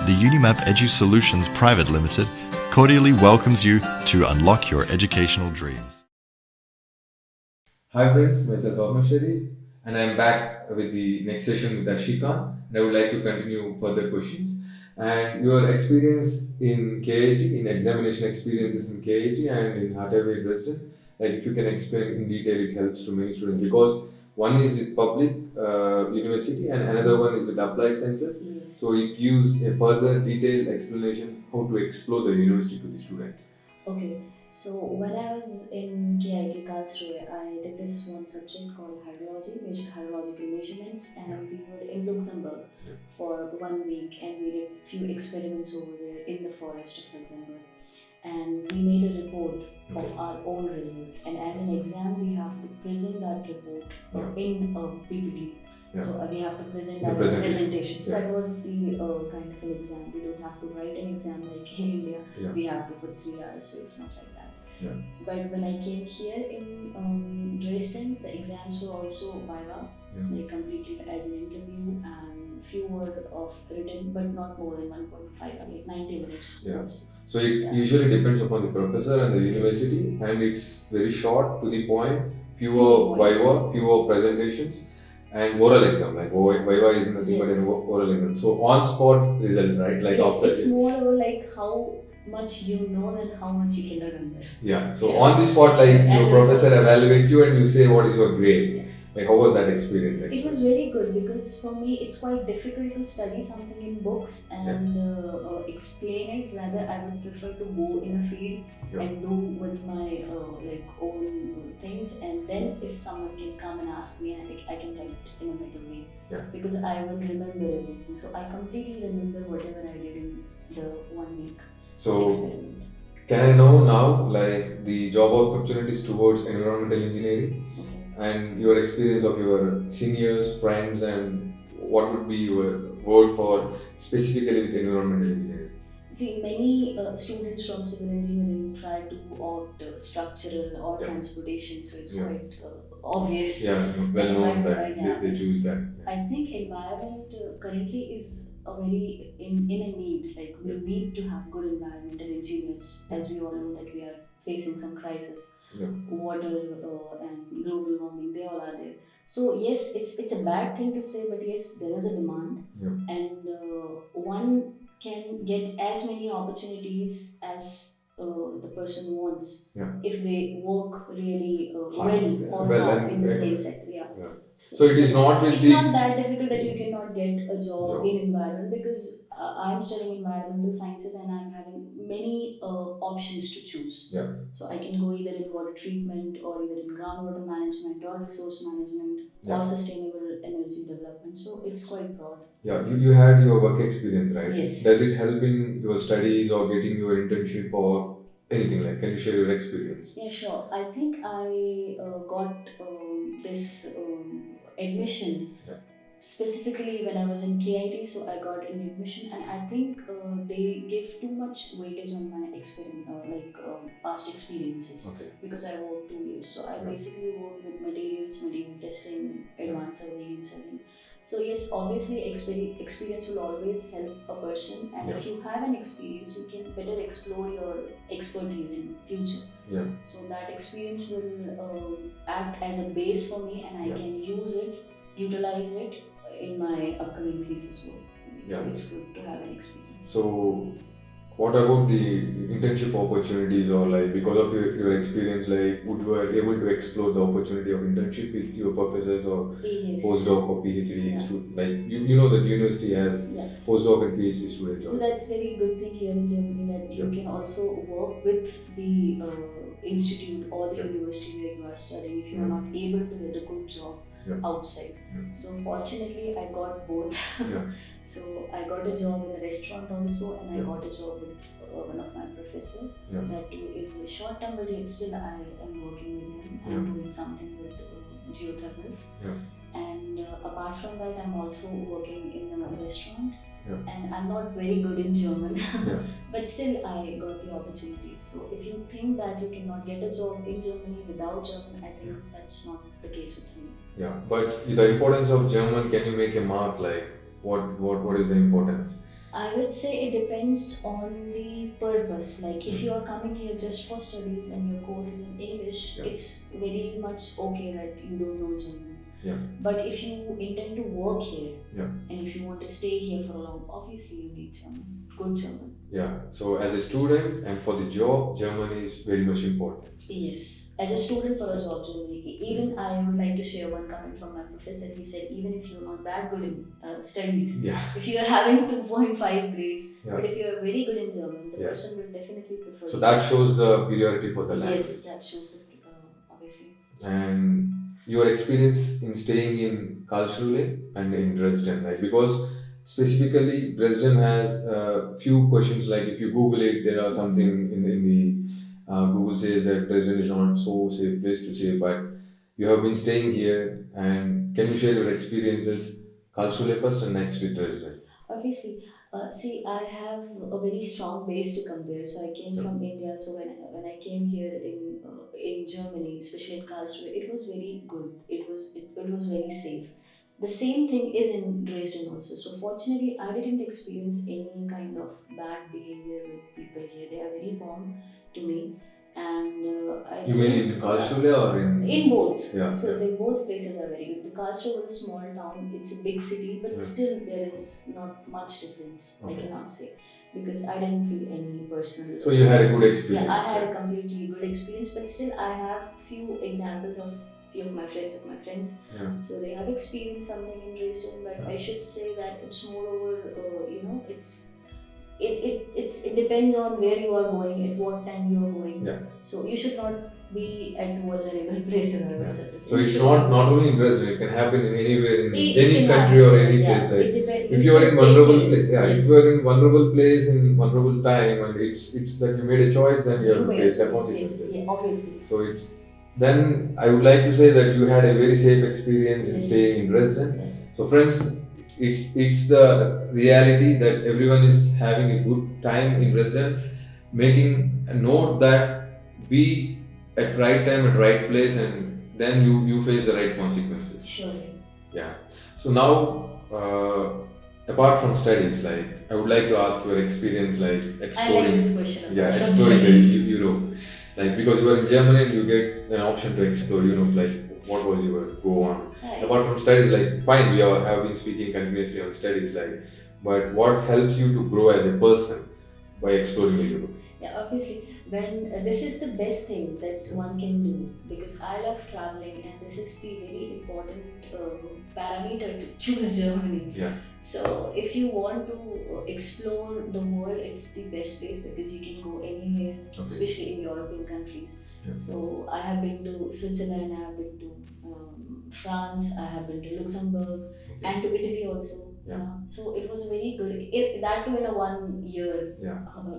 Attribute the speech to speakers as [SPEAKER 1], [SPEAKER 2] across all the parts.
[SPEAKER 1] the UNIMAP Edu Solutions Private Limited cordially welcomes you to unlock your educational dreams.
[SPEAKER 2] Hi friends, myself Aarshee, and I am back with the next session with Aarshee, and I would like to continue further questions. And your experience in KIT, in examination experiences in KIT and in HTW Dresden, like if you can explain in detail, it helps to many students because one is with public university and another one is with applied sciences.
[SPEAKER 3] Yes.
[SPEAKER 2] So it gives a further detailed explanation how to explore the university to the students.
[SPEAKER 3] Okay, so when I was in KIT Karlsruhe, I did this one subject called hydrology, hydrological measurements, and we were in Luxembourg for 1 week, and we did few experiments over there in the forest of Luxembourg, and we made a report of our own result. And as an exam, we have to present that report in a PPT. So we have to present that in a presentation. So that was the kind of an exam. We don't have to write an exam like in India. We have to put 3 hours, so it's not like that. But when I came here in Dresden, the exams were also viva. They completed as an interview and few were of written, but not more than 1.5, like 90 minutes.
[SPEAKER 2] So it usually depends upon the professor and the university, and it's very short to the point. Fewer viva, fewer presentations, and oral exam. Like viva is nothing but an oral exam. So on spot result, right? Like after
[SPEAKER 3] it's more like how much you know than how much you can remember.
[SPEAKER 2] So on the spot, like your professor evaluate you and you say what is your grade. Like how was that experience? Actually?
[SPEAKER 3] It was very good because for me it's quite difficult to study something in books and explain it. Rather, I would prefer to go in a field and do with my like own things, and then if someone can come and ask me, I can tell it in a better way. Because I will remember everything. So I completely remember whatever I did in the 1 week experiment.
[SPEAKER 2] Can I know now, like the job opportunities towards environmental engineering and your experience of your seniors, friends, and what would be your word for specifically with environmental engineering?
[SPEAKER 3] See, many students from civil engineering try to opt structural or transportation, so it's quite obvious.
[SPEAKER 2] Well known that they choose that.
[SPEAKER 3] I think environment currently is a very in a need. Like we need to have good environmental engineers, as we all know that we are facing some crisis. Water and global warming, they all are there. So yes, it's a bad thing to say, but yes, there is a demand, and one can get as many opportunities as the person wants if they work really well or hard in the same sector.
[SPEAKER 2] So it is not with
[SPEAKER 3] it's not that difficult that you cannot get a job in environment because I'm studying environmental sciences and I'm having many options to choose. So I can go either in water treatment or either in groundwater management or resource management or sustainable energy development. So it's quite broad.
[SPEAKER 2] You had your work experience, right?
[SPEAKER 3] Yes.
[SPEAKER 2] Does it help in your studies or getting your internship or anything like? Can you share your experience?
[SPEAKER 3] Yeah, sure. I think I got this admission specifically when I was in KIT, so I got an admission, and I think they gave too much weightage on my past experiences because I worked 2 years. So I basically worked with material testing, advanced surveying, and surveying. So yes, obviously experience will always help a person, and if you have an experience, you can better explore your expertise in future. So that experience will act as a base for me, and I can utilize it in my upcoming thesis work. So it's good to have an experience.
[SPEAKER 2] So what about the internship opportunities or like because of your experience, like would you are able to explore the opportunity of internship with your professors or postdoc or PhD student? Like you know that university has postdoc and PhD students.
[SPEAKER 3] So that's very good thing here in Germany that you can also work with the institute or the university where you are studying if you are not able to get a good job outside. So fortunately I got both. So I got a job in a restaurant also, and I got a job with one of my professor. That too is a short term, but yet still I am working with him. I'm doing something with geothermals. And apart from that, I'm also working in a restaurant. And I'm not very good in German, but still I got the opportunities. So if you think that you cannot get a job in Germany without German, I think that's not the case with me.
[SPEAKER 2] But the importance of German, can you make a mark like what is the importance?
[SPEAKER 3] I would say it depends on the purpose. Like if you are coming here just for studies and your course is in English,
[SPEAKER 2] Yeah.
[SPEAKER 3] it's very much okay that you don't know German.
[SPEAKER 2] Yeah.
[SPEAKER 3] But if you intend to work here,
[SPEAKER 2] Yeah.
[SPEAKER 3] and if you want to stay here for long, obviously you need German, good German.
[SPEAKER 2] Yeah. So as a student and for the job, German is very much important.
[SPEAKER 3] Yes, as a student for a job, Germany. Even I would like to share one comment from my professor. He said, even if you're not that good in studies,
[SPEAKER 2] Yeah.
[SPEAKER 3] if you are having 2.5 grades,
[SPEAKER 2] Yeah.
[SPEAKER 3] but if you are very good in German, the
[SPEAKER 2] Yeah.
[SPEAKER 3] person will definitely prefer
[SPEAKER 2] So
[SPEAKER 3] you.
[SPEAKER 2] that shows the superiority for the language.
[SPEAKER 3] Yes, that shows the obviously.
[SPEAKER 2] And your experience in staying in Karlsruhe and in Dresden, right? Because specifically Dresden has a few questions. Like if you Google it, there are something in the Google says that Dresden is not so safe place to stay. But you have been staying here, and can you share your experiences, Karlsruhe first and next with Dresden?
[SPEAKER 3] Obviously, see, I have a very strong base to compare. So I came from India. So when I came here in Germany, especially in Karlsruhe, it was very good. It was very safe. The same thing is in Dresden also. So fortunately, I didn't experience any kind of bad behavior with people here. They are very warm to me, and I
[SPEAKER 2] You mean
[SPEAKER 3] think
[SPEAKER 2] in Karlsruhe or
[SPEAKER 3] in both.
[SPEAKER 2] Yeah.
[SPEAKER 3] So
[SPEAKER 2] Yeah.
[SPEAKER 3] they both places are very good. The Karlsruhe was a small town. It's a big city, but
[SPEAKER 2] Yeah.
[SPEAKER 3] still there is not much difference. I
[SPEAKER 2] Okay.
[SPEAKER 3] cannot say because I didn't feel any personal.
[SPEAKER 2] So you had a good experience.
[SPEAKER 3] Yeah, I had a completely good experience, but still I have few examples of few of my friends.
[SPEAKER 2] Yeah.
[SPEAKER 3] So they have experienced something in Dresden, but I should say that it's moreover, it depends on where you are going, at what time you are going.
[SPEAKER 2] Yeah.
[SPEAKER 3] So you should not be at vulnerable places, I would suggest.
[SPEAKER 2] So it's not only in Dresden, it can happen in anywhere, in
[SPEAKER 3] It
[SPEAKER 2] any
[SPEAKER 3] can
[SPEAKER 2] country
[SPEAKER 3] happen,
[SPEAKER 2] or any
[SPEAKER 3] yeah.
[SPEAKER 2] place. Like
[SPEAKER 3] It depends.
[SPEAKER 2] if you are in vulnerable place, if
[SPEAKER 3] Yes.
[SPEAKER 2] you are in vulnerable place in vulnerable time, and it's that you made a choice, then you have to
[SPEAKER 3] made
[SPEAKER 2] face
[SPEAKER 3] a
[SPEAKER 2] the
[SPEAKER 3] choice,
[SPEAKER 2] consequences.
[SPEAKER 3] yes, yeah, obviously.
[SPEAKER 2] So it's then I would like to say that you had a very safe experience in
[SPEAKER 3] Yes.
[SPEAKER 2] staying in Dresden.
[SPEAKER 3] Yeah.
[SPEAKER 2] So friends, it's the reality that everyone is having a good time in Dresden, making a note that be at right time at right place, and then you face the right consequences.
[SPEAKER 3] Sure.
[SPEAKER 2] Yeah. So now, apart from studies, like I would like to ask your experience, like exploring.
[SPEAKER 3] I like this question.
[SPEAKER 2] Yeah,
[SPEAKER 3] From
[SPEAKER 2] exploring
[SPEAKER 3] studies.
[SPEAKER 2] Europe. Like because you are in Germany and you get an option to explore Europe. Like what was your go on?
[SPEAKER 3] Right.
[SPEAKER 2] Apart from studies, like fine, we have been speaking continuously on studies, like, but what helps you to grow as a person by exploring Europe?
[SPEAKER 3] Yeah, obviously, when this is the best thing that one can do because I love traveling, and this is the very important parameter to choose Germany.
[SPEAKER 2] Yeah.
[SPEAKER 3] So, if you want to explore the world, it's the best place because you can go anywhere, especially in European countries.
[SPEAKER 2] Yeah.
[SPEAKER 3] So, I have been to Switzerland, I have been to France, I have been to Luxembourg, and to Italy also.
[SPEAKER 2] Yeah.
[SPEAKER 3] So it was very good. That too in a 1 year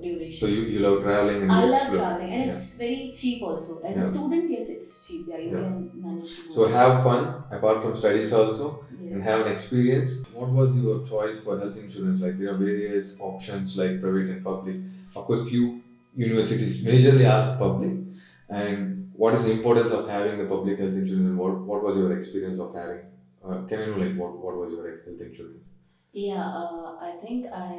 [SPEAKER 3] duration.
[SPEAKER 2] So you love traveling and
[SPEAKER 3] I
[SPEAKER 2] you
[SPEAKER 3] love
[SPEAKER 2] explore.
[SPEAKER 3] traveling, and it's very cheap also. As a student, yes, it's cheap. Yeah, you can manage to.
[SPEAKER 2] So have fun apart from studies also,
[SPEAKER 3] Yeah.
[SPEAKER 2] and have an experience. What was your choice for health insurance? Like there are various options like private and public. Of course, few universities majorly ask public. And what is the importance of having the public health insurance? And what was your experience of having? Can you know like what was your health insurance?
[SPEAKER 3] Yeah, I think I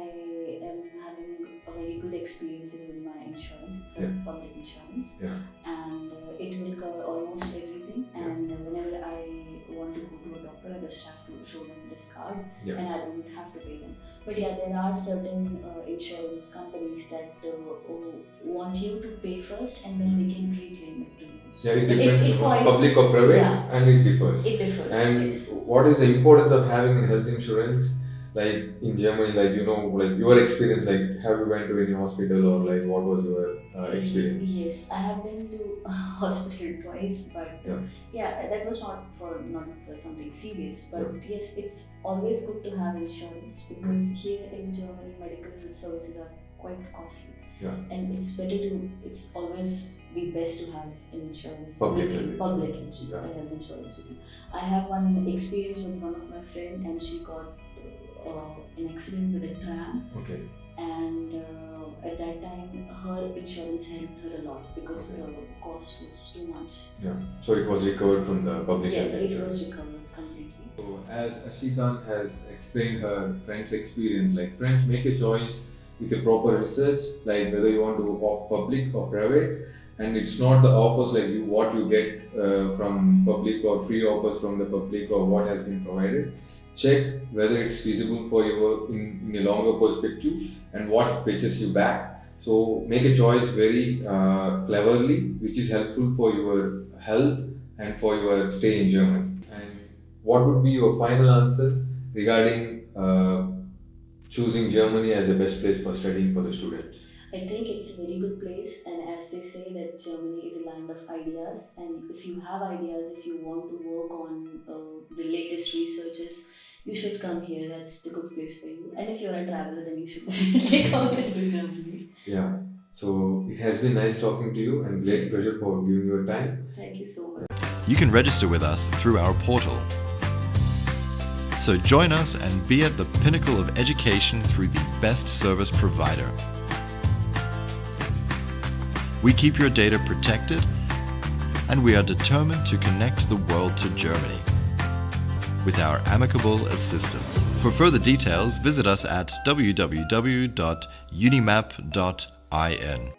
[SPEAKER 3] am having a very good experiences with my insurance. It's a public insurance, and it will cover almost everything. And whenever I want to go to a doctor, I just have to show them this card, and I don't have to pay them. But yeah, there are certain insurance companies that want you to pay first, and then they can reclaim it to you. So
[SPEAKER 2] it depends
[SPEAKER 3] it
[SPEAKER 2] on public or private, and it differs.
[SPEAKER 3] It differs.
[SPEAKER 2] And
[SPEAKER 3] yes.
[SPEAKER 2] what is the importance of having a health insurance? Like in Germany, like like your experience, like have you went to any hospital or like what was your experience?
[SPEAKER 3] Yes, I have been to hospital twice, but that was not for something serious. But yes, it's always good to have insurance because here in Germany, medical services are quite costly. And it's always the best to have an insurance
[SPEAKER 2] Public
[SPEAKER 3] health insurance with you. I have one experience with one of my friend, and she got an accident with a tram.
[SPEAKER 2] Okay.
[SPEAKER 3] And at that time, her insurance helped her a lot because the cost was too much.
[SPEAKER 2] Yeah. So it was recovered from the public health insurance.
[SPEAKER 3] It was recovered completely.
[SPEAKER 2] So as Ashikan has explained her friend's experience, like friends make a choice with a proper research, like whether you want to opt public or private, and it's not the offers like you what you get from public or free offers from the public or what has been provided. Check whether it's feasible for you in a longer perspective and what fetches you back. So make a choice very cleverly, which is helpful for your health and for your stay in Germany. And what would be your final answer regarding choosing Germany as the best place for studying for the student?
[SPEAKER 3] I think it's a very good place, and as they say that Germany is a land of ideas, and if you have ideas, if you want to work on the latest researches, you should come here. That's the good place for you. And if you're a traveler, then you should definitely come here to Germany.
[SPEAKER 2] Yeah. So it has been nice talking to you and great pleasure for giving your time.
[SPEAKER 3] Thank you so much.
[SPEAKER 1] You can register with us through our portal. So join us and be at the pinnacle of education through the best service provider. We keep your data protected, and we are determined to connect the world to Germany with our amicable assistance. For further details, visit us at www.unimap.in.